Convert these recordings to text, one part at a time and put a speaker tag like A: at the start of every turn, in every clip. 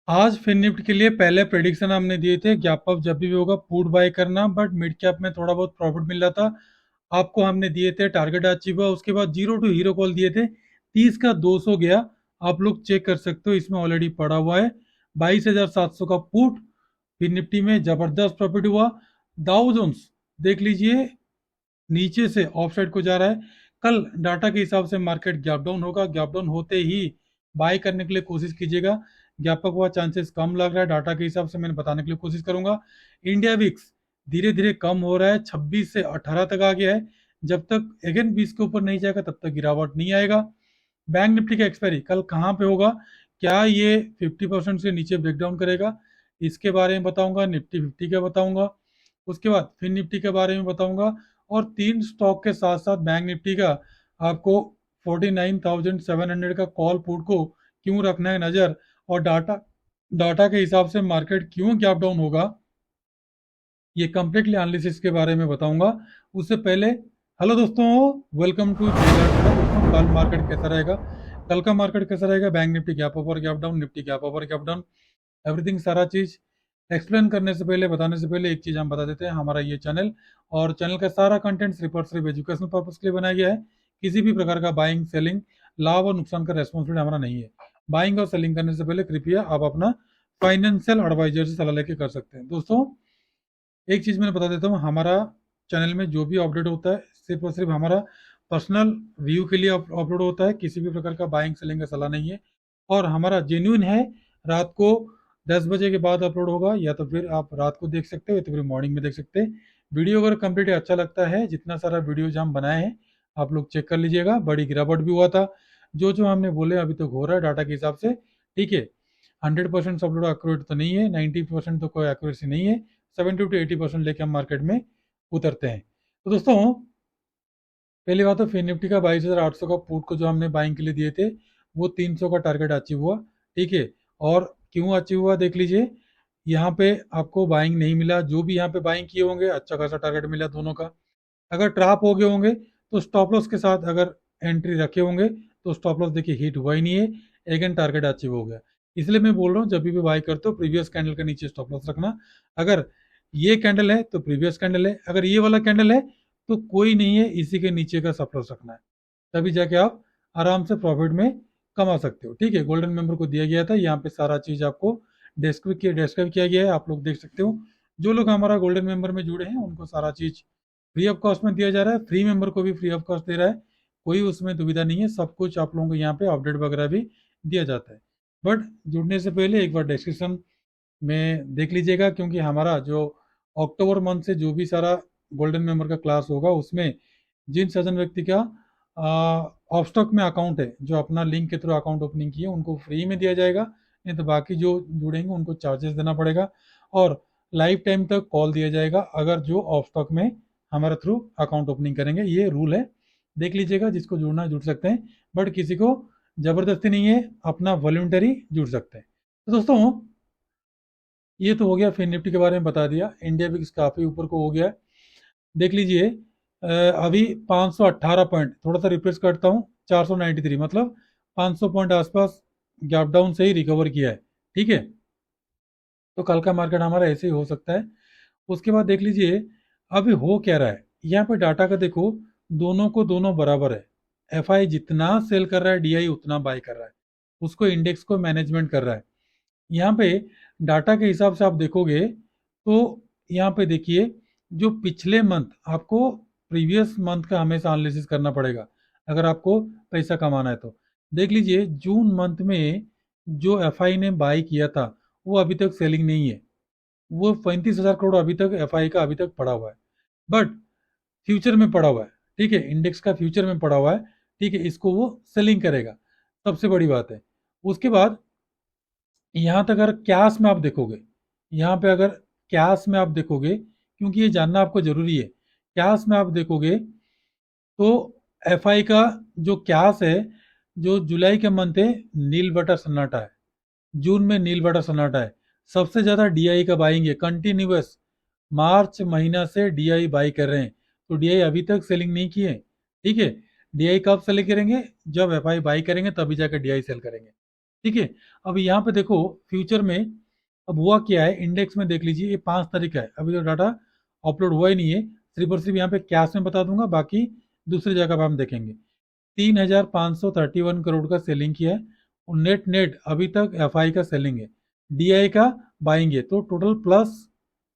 A: आज fin Nifty के लिए पहले प्रेडिक्शन हमने दिए थे गैप अप जब भी होगा पुट बाय करना, बट मिड कैप में थोड़ा बहुत प्रॉफिट मिल रहा था। आपको हमने दिए थे टारगेट अचीव हुआ, उसके बाद जीरो टू हीरो कॉल दिए थे 30 का 200 गया। आप लोग चेक कर सकते हो, इसमें ऑलरेडी पड़ा हुआ है 22,700 का पुट। फिन निफ्टी में जबरदस्त प्रॉफिट हुआ। दाउ जोन्स देख लीजिए, नीचे से ऑफ साइड को जा रहा है। कल डाटा के हिसाब से मार्केट गैप डाउन होगा, गैप डाउन होते ही बाय करने के लिए कोशिश कीजिएगा। गैप अप हुआ चांसेस कम लग रहा है डाटा के हिसाब से, मैंने बताने के लिए कोशिश करूंगा। इंडिया विक्स धीरे धीरे कम हो रहा है, 26 से 18 तक आ गया है। जब तक अगेन 20 के ऊपर नहीं जाएगा तब तक गिरावट नहीं आएगा। बैंक निफ्टी का एक्सपायरी कल कहाँ पे होगा, क्या ये 50% से नीचे ब्रेकडाउन करेगा, इसके बारे में बताऊंगा। निफ्टी 50 का बताऊंगा, उसके बाद फिन निफ्टी के बारे में बताऊंगा। और तीन स्टॉक के साथ साथ बैंक निफ्टी का आपको 49,700 का कॉल पुट को क्यों रखना है नजर, और डाटा डाटा के हिसाब से मार्केट क्यों गैप डाउन होगा, ये कंप्लीटली एनालिसिस के बारे में बताऊंगा। उससे पहले हेलो दोस्तों, वेलकम टू जेलर। दोस्तों कल मार्केट कैसा रहेगा, कल का मार्केट कैसा रहेगा, बैंक निफ्टी गैप अप और gap down, Nifty gap up और गैप डाउन, एवरीथिंग सारा चीज एक्सप्लेन करने से पहले, बताने से पहले एक चीज हम बता देते हैं। हमारा ये चैनल और चैनल का सारा कंटेंट सिर्फ और सिर्फ एजुकेशनल पर्पज के लिए बनाया गया है। किसी भी प्रकार का बाइंग सेलिंग, लाभ और नुकसान का रेस्पॉन्सिबिलिटी हमारा नहीं है। बाइंग और सेलिंग करने से पहले कृपया आप अपना फाइनेंशियल एडवाइजर से सलाह लेके कर सकते हैं। दोस्तों एक चीज मैंने बता देता हूँ, हमारा चैनल में जो भी अपडेट होता है सिर्फ और सिर्फ हमारा पर्सनल व्यू के लिए अपलोड होता है, किसी भी प्रकार का बाइंग सेलिंग का सलाह नहीं है। और हमारा जेन्यून है, रात को 10 बजे के बाद अपलोड होगा, या तो फिर आप रात को देख सकते हो या तो फिर मॉर्निंग में देख सकते हैं। वीडियो अगर कंप्लीट अच्छा लगता है, जितना सारा वीडियो जो हम बनाए हैं आप लोग चेक कर लीजिएगा। बड़ी गिरावट भी हुआ था, जो जो हमने बोले अभी तक हो रहा है डाटा के हिसाब से, ठीक है। 100% सब लोग एक्यूरेट तो नहीं है, 90% तो कोई एक्यूरेसी नहीं है। 70 to 80% लेके हम मार्केट में उतरते हैं। तो दोस्तों पहली बात तो फिन निफ्टी का 22,800 का पुट को जो हमने बाइंग के लिए दिए थे, वो 300 का टारगेट अचीव हुआ, ठीक है। और क्यों अचीव हुआ देख लीजिए, यहाँ पे आपको बाइंग नहीं मिला, जो भी यहाँ पे बाइंग किए होंगे अच्छा खासा टारगेट मिला दोनों का। अगर ट्रैप हो गए होंगे तो स्टॉप लॉस के साथ अगर एंट्री रखे होंगे तो स्टॉप लॉस देखिए हिट हुआ ही नहीं है, अगेन टारगेट अचीव हो गया। इसलिए मैं बोल रहा हूँ जब भी बाय करते हो प्रीवियस कैंडल के नीचे स्टॉप लॉस रखना। अगर ये कैंडल है तो प्रीवियस कैंडल है, अगर ये वाला कैंडल है तो कोई नहीं है, इसी के नीचे का स्टॉप लॉस रखना है। तभी जाके आप आराम से प्रॉफिट में कमा सकते हो, ठीक है। गोल्डन मेंबर को दिया गया था, यहाँ पे सारा चीज आपको डिस्क्राइब किया गया है, आप लोग देख सकते हो। जो लोग हमारा गोल्डन मेंबर में जुड़े हैं उनको सारा चीज फ्री ऑफ कॉस्ट में दिया जा रहा है, फ्री मेंबर को भी फ्री ऑफ कॉस्ट दे रहा है। कोई उसमें दुविधा नहीं है, सब कुछ आप लोगों को यहाँ पे अपडेट वगैरह भी दिया जाता है। बट जुड़ने से पहले एक बार डिस्क्रिप्शन में देख लीजिएगा, क्योंकि हमारा जो अक्टूबर मंथ से जो भी सारा गोल्डन मेंबर का क्लास होगा, उसमें जिन सज्जन व्यक्ति का ऑफ स्टॉक में अकाउंट है, जो अपना लिंक के थ्रू अकाउंट ओपनिंग किए, उनको फ्री में दिया जाएगा। नहीं तो बाकी जो जुड़ेंगे उनको चार्जेस देना पड़ेगा। और लाइफ टाइम तक कॉल दिया जाएगा अगर जो ऑफ स्टॉक में हमारे थ्रू अकाउंट ओपनिंग करेंगे, ये रूल है। देख लीजिएगा, जिसको जुड़ना है जुड़ सकते हैं, बट किसी को जबरदस्ती नहीं है, अपना वॉलंटरी जुड़ सकते हैं। तो दोस्तों ये तो हो गया, फिर निफ्टी के बारे में बता दिया। इंडिया विक्स काफी ऊपर को हो गया है, देख लीजिए। अभी 518 पॉइंट, थोड़ा सा रिफ्रेश करता हूँ, 493, मतलब 500 पॉइंट आसपास गैप डाउन से ही रिकवर किया है, ठीक है। तो कल का मार्केट हमारा ऐसे ही हो सकता है। उसके बाद देख लीजिए अभी हो क्या रहा है, यहाँ पे डाटा का देखो, दोनों को दोनों बराबर है। एफआई जितना सेल कर रहा है, डीआई उतना बाय कर रहा है, उसको इंडेक्स को मैनेजमेंट कर रहा है। यहाँ पे डाटा के हिसाब से आप देखोगे तो यहाँ पे देखिए, जो पिछले मंथ, आपको प्रीवियस मंथ का हमेशा एनालिसिस करना पड़ेगा अगर आपको पैसा कमाना है तो। देख लीजिए जून मंथ में जो एफआई ने बाई किया था वो अभी तक सेलिंग नहीं है, वो 35,000 करोड़ अभी तक एफआई का अभी तक पड़ा हुआ है, बट फ्यूचर में पड़ा हुआ है, ठीक है। इंडेक्स का फ्यूचर में पड़ा हुआ है, ठीक है, इसको वो सेलिंग करेगा, सबसे बड़ी बात है। उसके बाद यहाँ तक अगर कैश में आप देखोगे, यहाँ पे अगर कैश में आप देखोगे, क्योंकि ये जानना आपको जरूरी है, कैश में आप देखोगे तो एफआई का जो कैश है, जो जुलाई के मंथ है नील बटा सन्नाटा है, जून में नील बटा सन्नाटा है। सबसे ज्यादा डीआई का बाइंग है कंटिन्यूअस, मार्च महीना से डीआई बाई कर रहे हैं। तो डीआई अभी तक सेलिंग नहीं किए, ठीक है। डीआई कब सेल करेंगे, जब एफआई बाई करेंगे तभी जाकर डीआई सेल करेंगे, ठीक है। अब यहाँ पे देखो फ्यूचर में अब हुआ क्या है, इंडेक्स में देख लीजिए, ये 5 तारीख का है, अभी तो डाटा अपलोड हुआ ही नहीं है। सिर्फ और सिर्फ यहाँ पे कैश में बता दूंगा, बाकी दूसरी जगह पे हम देखेंगे। 3,531 करोड़ का सेलिंग किया है, और नेट नेट अभी तक एफआई का सेलिंग है, डीआई का बाइंग है, तो टोटल प्लस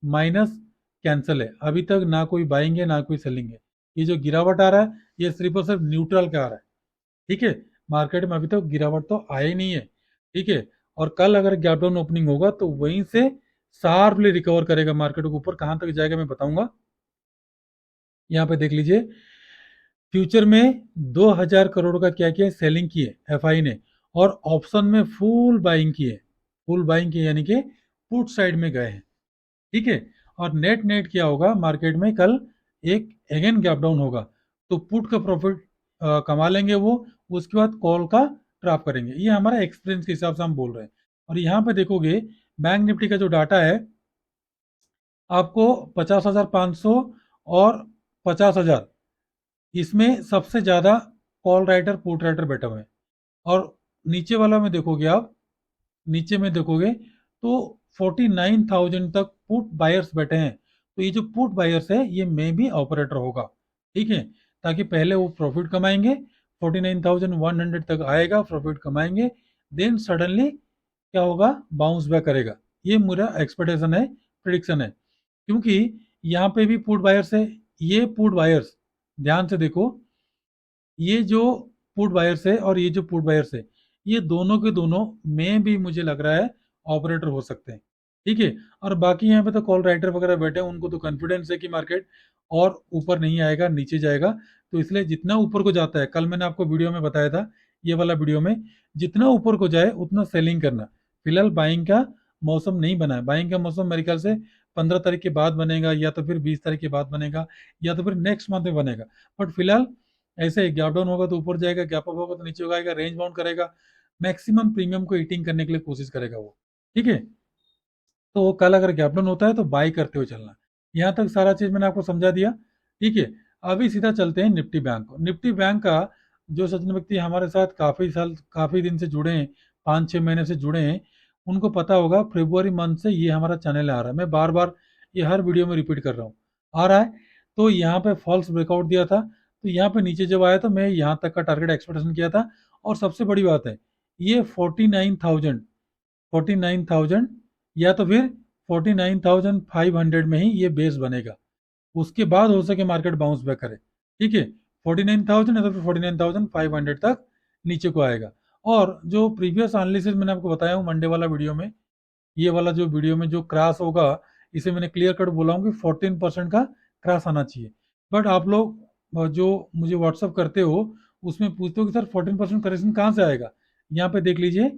A: माइनस कैंसिल है। अभी तक ना कोई बाइंग है ना कोई सेलिंग है। ये जो गिरावट आ रहा है ये सिर्फ और सिर्फ न्यूट्रल का आ रहा है। ठीक है, मार्केट में अभी तक गिरावट तो आया ही नहीं है। ठीक है, और कल अगर गैप डाउन ओपनिंग होगा तो वहीं से शार्पली रिकवर करेगा मार्केट को, ऊपर कहां तक जाएगा मैं बताऊंगा। यहाँ पे देख लीजिए, फ्यूचर में 2,000 करोड़ का क्या किया, सेलिंग की है एफआई ने, और ऑप्शन में फुल बाइंग की है। फुल बाइंग की यानी कि पुट साइड में गए हैं। ठीक है, और नेट नेट क्या होगा मार्केट में, कल एक अगेन गैप डाउन होगा तो पुट का प्रॉफिट कमा लेंगे वो, उसके बाद कॉल का ट्रैप करेंगे। ये हमारा एक्सपीरियंस के हिसाब से हम बोल रहे हैं। और यहाँ पे देखोगे बैंक निफ्टी का जो डाटा है, आपको 50,500 और 50,000, इसमें सबसे ज्यादा कॉल राइटर पुट राइटर बैठे हुए हैं। और नीचे वाला में देखोगे आप, नीचे में देखोगे तो 49,000 तक पुट बायर्स बैठे हैं। तो ये जो पुट बायर्स है ये मे भी ऑपरेटर होगा। ठीक है, ताकि पहले वो प्रॉफिट कमाएंगे, 49,100 तक आएगा, प्रॉफिट कमाएंगे, देन सडनली क्या होगा, बाउंस बैक करेगा। ये मेरा एक्सपेक्टेशन है, प्रिडिक्शन है। क्योंकि यहाँ पे भी पुट बायर्स है, ये पुट बायर्स ध्यान से देखो, ये जो पुट बायर्स है और ये जो पुट बायर्स है, ये दोनों के दोनों में भी मुझे लग रहा है ऑपरेटर हो सकते हैं। ठीक है, और बाकी यहाँ पे तो कॉल राइटर वगैरह बैठे हैं, उनको तो कॉन्फिडेंस है कि मार्केट और ऊपर नहीं आएगा, नीचे जाएगा। तो इसलिए जितना ऊपर को जाता है, कल मैंने आपको वीडियो में बताया था, ये वाला वीडियो में, जितना ऊपर को जाए उतना सेलिंग करना। फिलहाल बाइंग का मौसम नहीं बना है, बाइंग का मौसम मेरे ख्याल से 15 तारीख के बाद बनेगा, या तो फिर 20 तारीख के बाद बनेगा, या तो फिर नेक्स्ट मंथ में बनेगा। बट फिलहाल ऐसे ही गैप डाउन होगा तो ऊपर जाएगा, गैप अप होगा तो नीचे आएगा, रेंज बाउंड करेगा, मैक्सिमम प्रीमियम को ईटिंग करने के लिए कोशिश करेगा वो। ठीक है, तो वो कल अगर गैप डाउन होता है तो बाई करते हुए चलना। यहाँ तक सारा चीज मैंने आपको समझा दिया। ठीक है, अभी सीधा चलते हैं निफ्टी बैंक को। निफ्टी बैंक का जो सज्जन व्यक्ति हमारे साथ काफी साल काफी दिन से जुड़े हैं, 5-6 महीने से जुड़े हैं, उनको पता होगा फरवरी मंथ से ये हमारा चैनल आ रहा है। मैं बार बार ये हर वीडियो में रिपीट कर रहा हूँ, आ रहा है। तो यहाँ पे फॉल्स ब्रेकआउट दिया था, तो यहाँ पे नीचे जब आया तो मैं यहाँ तक का टारगेट एक्सपेक्टेशन किया था। और सबसे बड़ी बात है, ये 49,000 या तो फिर 49,500 में ही ये बेस बनेगा। उसके बाद हो सके मार्केट बाउंस बैक करे। ठीक है, 49,000 या तो फिर 49,500 तक नीचे को आएगा। और जो प्रीवियस एनालिसिस मैंने आपको बताया हूँ मंडे वाला वीडियो में, ये वाला जो वीडियो में जो क्रैश होगा, इसे मैंने क्लियर कट बोला हूँ कि 14% का क्रैश आना चाहिए। बट आप लोग जो मुझे व्हाट्सअप करते हो उसमें पूछते हो कि सर 14% करेक्शन कहाँ से आएगा। यहाँ पे देख लीजिए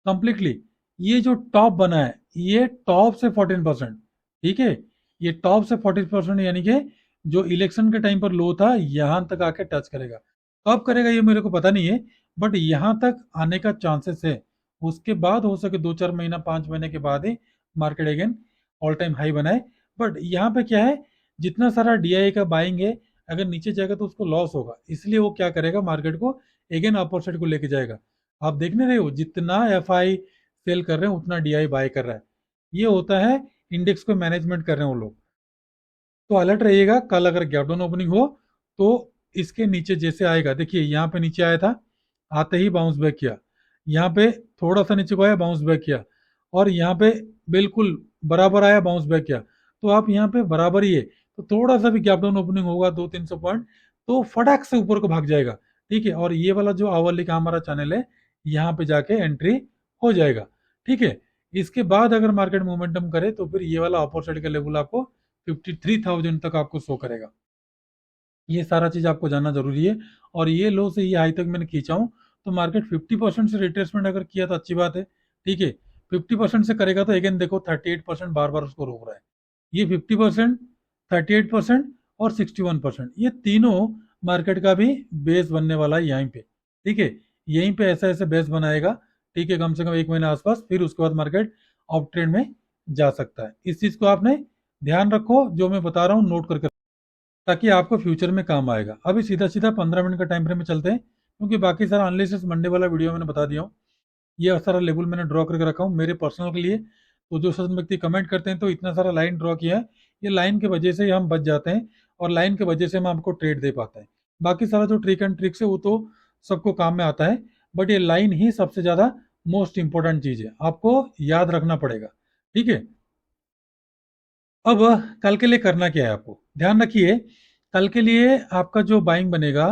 A: कंप्लीटली, ये जो टॉप बना है ये टॉप से 14%। ठीक है, ये टॉप से 40% यानी कि जो इलेक्शन के टाइम पर लो था यहां तक आके टच करेगा। कब करेगा ये मेरे को पता नहीं है, बट यहां तक आने का चांसेस है। उसके बाद हो सके 2-4 महीना 5 महीने के बाद ही market again all time high बनाए। बट यहाँ पे क्या है, जितना सारा डीआई का बाइंग है, अगर नीचे जाएगा तो उसको लॉस होगा, इसलिए वो क्या करेगा, मार्केट को अगेन अपर साइड को लेके जाएगा। आप देखने रहे हो जितना एफ आई सेल कर रहे हैं उतना डीआई बाय कर रहा है। ये होता है, इंडेक्स को मैनेजमेंट कर रहे हैं वो लोग। तो अलर्ट रहिएगा, कल अगर गैप डाउन ओपनिंग हो तो इसके नीचे जैसे आएगा, देखिए यहाँ पे नीचे आया था, आते ही बाउंस बैक किया, यहाँ पे थोड़ा सा नीचे को आया बाउंस बैक किया, और यहाँ पे बिल्कुल बराबर आया बाउंस बैक किया। तो आप यहाँ पे बराबर ही है, तो थोड़ा सा भी गैप डाउन ओपनिंग होगा 200-300 पॉइंट तो फटाक से ऊपर को भाग जाएगा। ठीक है, और ये वाला जो आवली का हमारा चैनल है, यहाँ पे जाके एंट्री हो जाएगा। ठीक है, इसके बाद अगर मार्केट मोमेंटम करे तो फिर ये वाला अपर साइड का लेवल आपको 53,000 तक आपको शो करेगा। ये सारा चीज आपको जानना जरूरी है। और ये लो से ये हाई तक मैंने खींचा हूं, तो मार्केट 50% से रिट्रेसमेंट अगर किया तो अच्छी बात है। ठीक है, 50% से करेगा तो अगेन देखो 38% बार बार उसको रोक रहा है। ये 50%, 38% और 61%, ये तीनों मार्केट का भी बेस बनने वाला है यहीं पे। ठीक है, यहीं पे ऐसा ऐसे बेस बनाएगा। ठीक है, कम से कम 1 महीना आसपास, फिर उसके बाद मार्केट अप ट्रेंड में जा सकता है। इस चीज को आपने ध्यान रखो, जो मैं बता रहा हूँ नोट करके, ताकि आपको फ्यूचर में काम आएगा। अभी सीधा सीधा 15 मिनट का टाइम फ्रेम में चलते हैं, क्योंकि बाकी सारा एनालिसिस मंडे वाला वीडियो मैंने बता दिया हूँ। ये सारा लेवल मैंने ड्रॉ करके रखा हूँ मेरे पर्सनल के लिए। तो जो सज्जन व्यक्ति कमेंट करते हैं तो इतना सारा लाइन ड्रॉ किया है, ये लाइन की वजह से ही हम बच जाते हैं और लाइन की वजह से हम आपको ट्रेड दे पाते हैं। बाकी सारा जो ट्रिक एंड ट्रिक्स है वो तो सबको काम में आता है, बट ये लाइन ही सबसे ज़्यादा मोस्ट इंपॉर्टेंट चीज़ है, आपको याद रखना पड़ेगा। ठीक है। अब कल के लिए करना क्या है, आपको ध्यान रखिए, कल के लिए आपका जो बाइंग बनेगा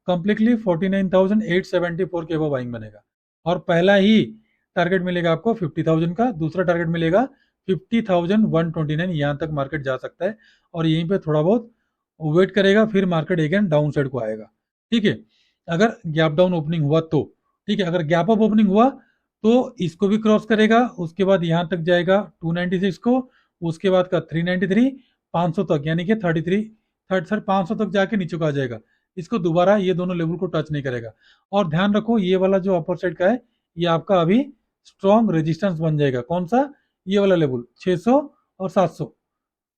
A: कंप्लीटली 49,874 के वो बाइंग बनेगा। और पहला ही टारगेट मिलेगा आपको 50,000 का, दूसरा टारगेट मिलेगा 50,129, यहाँ तक मार्केट जा सकता है और यहीं पे थोड़ा बहुत वेट करेगा, फिर मार्केट अगेन डाउन साइड को आएगा। ठीक है, अगर गैप डाउन ओपनिंग हुआ तो ठीक है, अगर गैप अप ओपनिंग हुआ तो इसको भी क्रॉस करेगा, उसके बाद यहाँ तक जाएगा 296 को, उसके बाद का 393, 500 तक, यानी कि 33 सर 500 तक जाके नीचे को आ जाएगा। इसको दोबारा ये दोनों लेवल को टच नहीं करेगा। और ध्यान रखो ये वाला जो अपर साइड का है ये आपका अभी स्ट्रॉन्ग रेजिस्टेंस बन जाएगा। कौन सा? ये वाला लेवल 600 और 700।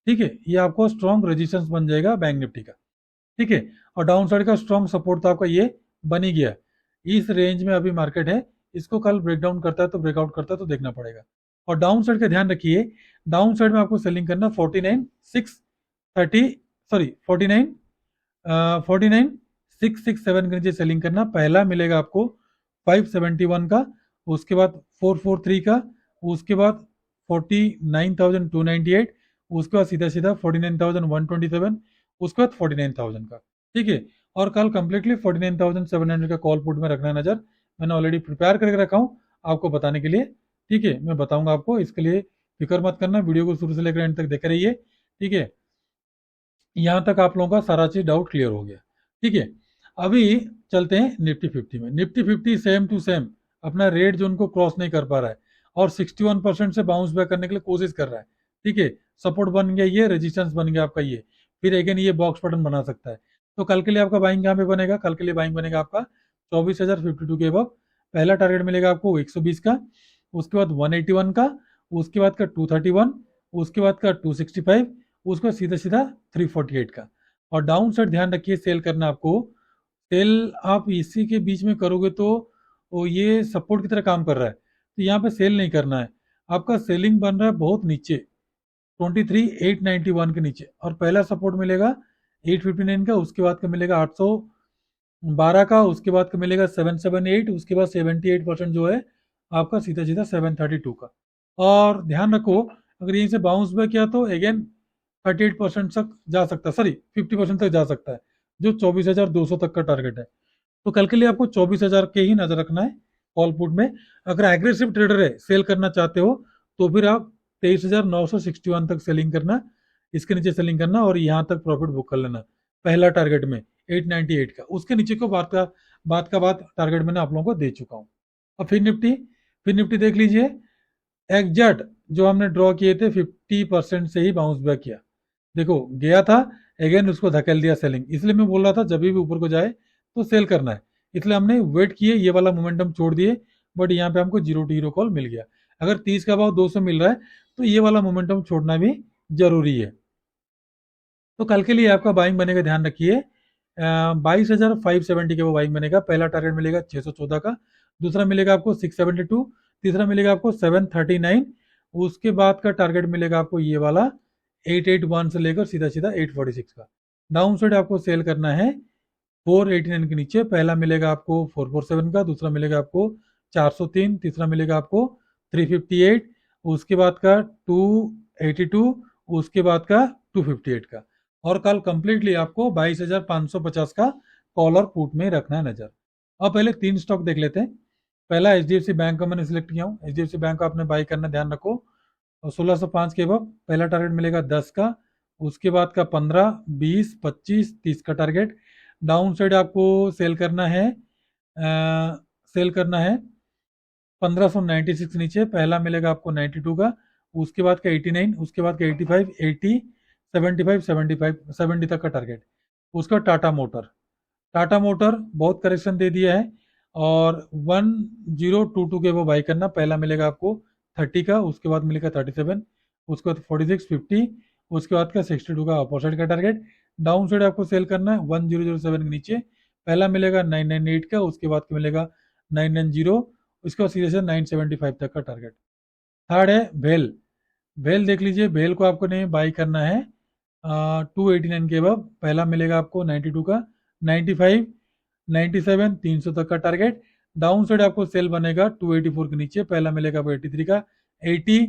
A: ठीक है, ये आपको स्ट्रॉन्ग रेजिस्टेंस बन जाएगा बैंक निफ्टी का। ठीक है, और डाउन साइड का स्ट्रॉन्ग सपोर्ट तो आपका ये बन ही गया। इस रेंज में अभी मार्केट है, इसको कल ब्रेकडाउन करता है तो ब्रेकआउट करता है तो देखना पड़ेगा। और डाउन साइड का ध्यान रखिए, डाउन साइड में आपको सेलिंग करना 49,630, सॉरी 49,667 के नीचे सेलिंग करना। पहला मिलेगा आपको 571 का, उसके बाद 443 का, उसके बाद 49,298, उसके बाद सीधा सीधा 49,127, उसके बाद 49,000 का। ठीक है, और कल कंप्लीटली 49,700 का कॉल पुट में रखना है नजर। मैंने ऑलरेडी प्रिपेयर करके रखा हूँ आपको बताने के लिए। ठीक है, मैं बताऊंगा आपको, इसके लिए फिक्र मत करना, वीडियो को शुरू से लेकर एंड तक देखे रहिए। ठीक है, यहाँ तक आप लोगों का सारा चीज डाउट क्लियर हो गया। ठीक है, अभी चलते हैं निफ्टी 50 में। निफ्टी 50 सेम टू सेम अपना रेट जोन को क्रॉस नहीं कर पा रहा है और 61% से बाउंस बैक करने के लिए कोशिश कर रहा है। ठीक है, सपोर्ट बन गया ये, रेजिस्टेंस बन गया आपका ये, फिर अगेन ये बॉक्स बटन बना सकता है। तो कल के लिए आपका बाइंग कहाँ पे बनेगा? कल के लिए बाइंग बनेगा आपका 24,052 के अब। पहला टारगेट मिलेगा आपको 120 का, उसके बाद 181 का, उसके बाद का 231, उसके बाद का 265, उसके बाद सीधा सीधा 348 का। और डाउन साइड ध्यान रखिए सेल करना आपको। सेल आप इसी के बीच में करोगे तो वो ये सपोर्ट की तरह काम कर रहा है, तो यहाँ पे सेल नहीं करना है। आपका सेलिंग बन रहा है बहुत नीचे 23,891 के नीचे, और पहला सपोर्ट मिलेगा 859 का, उसके बाद का मिलेगा 812 का, उसके बाद का मिलेगा 778, उसके बाद 78% जो है आपका सीधा सीधा 732 का। और ध्यान रखो अगर यहीं से बाउंस बैक किया तो अगेन 38% तक जा सकता है, सॉरी 50% तक जा सकता है, जो 24,200 तक का टारगेट है। तो कल के लिए आपको 24,000 के ही नजर रखना है कॉल पुट में। अगर एग्रेसिव ट्रेडर है, सेल करना चाहते हो, तो फिर आप 23,961 तक सेलिंग करना, इसके नीचे सेलिंग करना और यहाँ तक प्रॉफिट बुक कर लेना पहला टारगेट में 898 का। उसके नीचे को बात टारगेट मैंने आप लोगों को दे चुका हूँ। अब फिर निफ्टी देख लीजिए, एग्जैक्ट जो हमने ड्रॉ किए थे 50% से ही बाउंस बैक किया। देखो गया था, अगेन उसको धकेल दिया सेलिंग, इसलिए मैं बोल रहा था जब भी ऊपर को जाए तो सेल करना है, इसलिए हमने वेट किए, ये वाला मोमेंटम छोड़ दिए। बट यहाँ पे हमको 0 to 0 कॉल मिल गया। अगर 30 का भाव 200 मिल रहा है तो ये वाला मोमेंटम छोड़ना भी जरूरी है। तो कल के लिए आपका बाइंग बनेगा, ध्यान रखिए 22,570 का वो बाइंग बनेगा। पहला टारगेट मिलेगा 614 का, दूसरा मिलेगा आपको 672, तीसरा मिलेगा आपको 739, उसके बाद का टारगेट मिलेगा आपको ये वाला 881 से लेकर सीधा सीधा 846 का। डाउन साइड आपको सेल करना है 489 के नीचे। पहला मिलेगा आपको 447 का, दूसरा मिलेगा आपको 403, तीसरा मिलेगा आपको 358, उसके बाद का 282, उसके बाद का 258 का। और कल कंप्लीटली आपको 22,550 का कॉल और पुट में रखना है नजर। अब पहले तीन स्टॉक देख लेते हैं। पहला HDFC बैंक का मैंने सिलेक्ट किया हूँ। HDFC बैंक का आपने बाई करना, ध्यान रखो, और 1605 के अब पहला टारगेट मिलेगा 10 का, उसके बाद का 15, 20, 25, 30 का टारगेट। डाउन साइड आपको सेल करना है, सेल करना है 1596 नीचे। पहला मिलेगा आपको 92 का, उसके बाद का 89, उसके बाद का 85, 80, 75, 75, 70 तक का टारगेट। उसका टाटा मोटर बहुत करेक्शन दे दिया है और 1022 के वो बाई करना। पहला मिलेगा आपको 30 का, उसके बाद मिलेगा 37, उसके बाद 46, 50, उसके बाद का 62 का अपोजिट का टारगेट। डाउन साइड आपको सेल करना है 1007 के नीचे। पहला मिलेगा 998 का, उसके बाद का मिलेगा 990, उसके बाद सीधे से 975 तक का टारगेट। थर्ड है भेल। भेल देख लीजिए, भेल को आपको नहीं बाई करना है 289 के अब। पहला मिलेगा आपको 92 का, 95, 97, 300 तक का टारगेट। डाउन साइड आपको सेल बनेगा 284 के नीचे, पहला मिलेगा आपको 83 का, 80,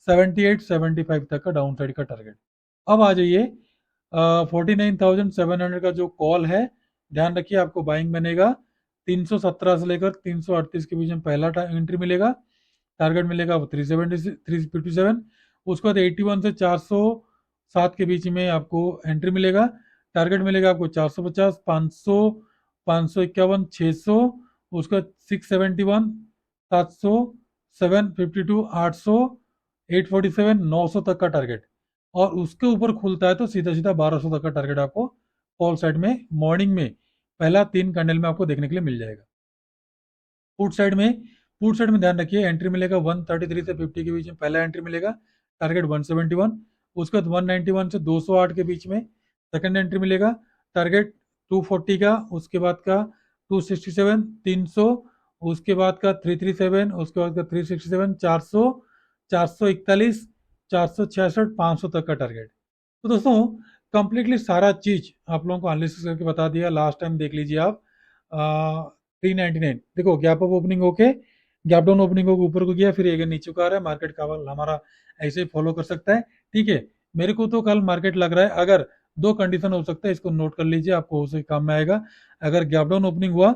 A: 78, 75 तक का डाउन साइड का टारगेट। अब आ जाइए 49,700 का जो कॉल है, ध्यान रखिए आपको बाइंग बनेगा 317 से लेकर 338 के बीच में पहला एंट्री मिलेगा। टारगेट मिलेगा 357। उसके बाद 81 से 407 के बीच में आपको एंट्री मिलेगा। टारगेट मिलेगा आपको 450, 500, 551, 600। उसके बाद 671, 700, 752, 800, 847, 900 तक का टारगेट। और उसके ऊपर खुलता है तो सीधा सीधा 1200 तक का टारगेट आपको कॉल साइड में मॉर्निंग में पहला 3 कैंडल में आपको देखने के लिए मिल जाएगा। पुट साइड में, पुट साइड में ध्यान रखिए एंट्री मिलेगा 133 से 50 के बीच में पहला एंट्री मिलेगा। टारगेट 171। उसके बाद 191 से 208 के बीच में सेकंड एंट्री मिलेगा। टारगेट 240 का। उसके बाद का 267, 300। उसके बाद का 337। उसके बाद का 367, 400, 441, 466, 500 तक का टारगेट। तो दोस्तों कंप्लीटली सारा चीज आप लोगों को एनालिसिस करके बता दिया। लास्ट टाइम देख लीजिए आप 399 देखो गैप अप ओपनिंग होके गैप डाउन ओपनिंग होकर ऊपर को गया, फिर अगेन नीचे को आ रहा है। मार्केट का हमारा ऐसे ही फॉलो कर सकता है। ठीक है, मेरे को तो कल मार्केट लग रहा है, अगर दो कंडीशन हो सकता है, इसको नोट कर लीजिए, आपको उसे काम में आएगा। अगर गैप डाउन ओपनिंग हुआ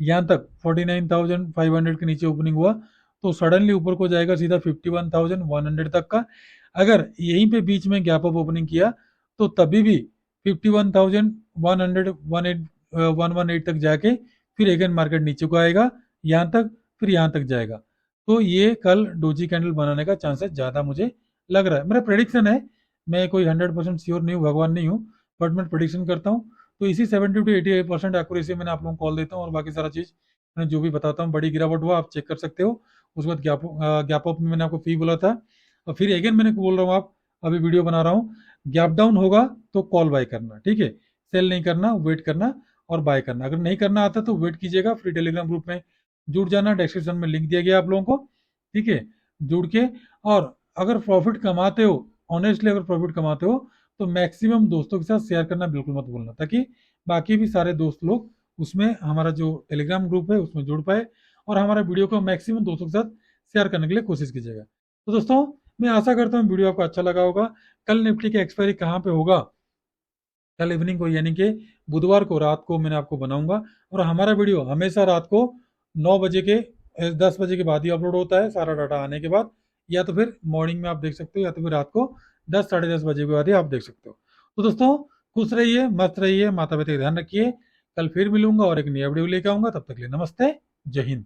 A: यहाँ तक 49,500 के नीचे ओपनिंग हुआ तो सडनली ऊपर को जाएगा सीधा 51,100 तक का। अगर यहीं पे बीच में गैप अप ओपनिंग किया तो तभी भी 51,100, 118 तक जाके फिर अगेन मार्केट नीचे को आएगा यहाँ तक, फिर यहाँ तक जाएगा। तो ये कल डोजी कैंडल बनाने का चांसेस ज़्यादा मुझे लग रहा है। मेरा प्रेडिक्शन है, मैं कोई 100% श्योर नहीं हूँ, भगवान नहीं हूँ, बट मैं प्रेडिक्शन करता हूँ। तो इसी 70 to 88% एक्यूरेसी मैंने आप लोगों को कॉल देता हूँ, और बाकी सारा चीज़ मैं जो भी बताता हूँ। बड़ी गिरावट हुआ आप चेक कर सकते हो। उसके बाद गैप अप में मैंने आपको फी बोला था, और फिर अगेन मैंने बोल रहा हूँ, आप अभी वीडियो बना रहा हूँ, गैप डाउन होगा तो कॉल बाय करना, ठीक है, सेल नहीं करना, वेट करना और बाय करना। अगर नहीं करना आता तो वेट कीजिएगा, फ्री टेलीग्राम ग्रुप में जुड़ जाना, डिस्क्रिप्शन में लिंक दिया गया आप लोगों को, ठीक है, जुड़ के। और अगर प्रॉफिट कमाते हो, ऑनेस्टली अगर प्रॉफिट कमाते हो, तो मैक्सिमम दोस्तों के साथ शेयर करना बिल्कुल मत भूलना, ताकि बाकी भी सारे दोस्त लोग उसमें, हमारा जो टेलीग्राम ग्रुप है उसमें जुड़ पाए, और हमारा वीडियो को मैक्सिमम दोस्तों के साथ शेयर करने के लिए कोशिश कीजिएगा। तो दोस्तों मैं आशा करता हूँ वीडियो आपको अच्छा लगा होगा। कल निफ्टी की एक्सपायरी कहाँ पे होगा, कल इवनिंग को यानी कि बुधवार को रात को मैंने आपको बनाऊंगा। और हमारा वीडियो हमेशा रात को 9 बजे के 10 बजे के बाद ही अपलोड होता है, सारा डाटा आने के बाद। या तो फिर मॉर्निंग में आप देख सकते हो, या तो फिर रात को 10 साढ़े 10 बजे के बाद ही आप देख सकते हो। तो दोस्तों खुश रहिए, मस्त रहिए, माता पिता का ध्यान रखिए। कल फिर मिलूंगा और एक नया वीडियो लेकर आऊंगा, तब तक के लिए नमस्ते, जय हिंद।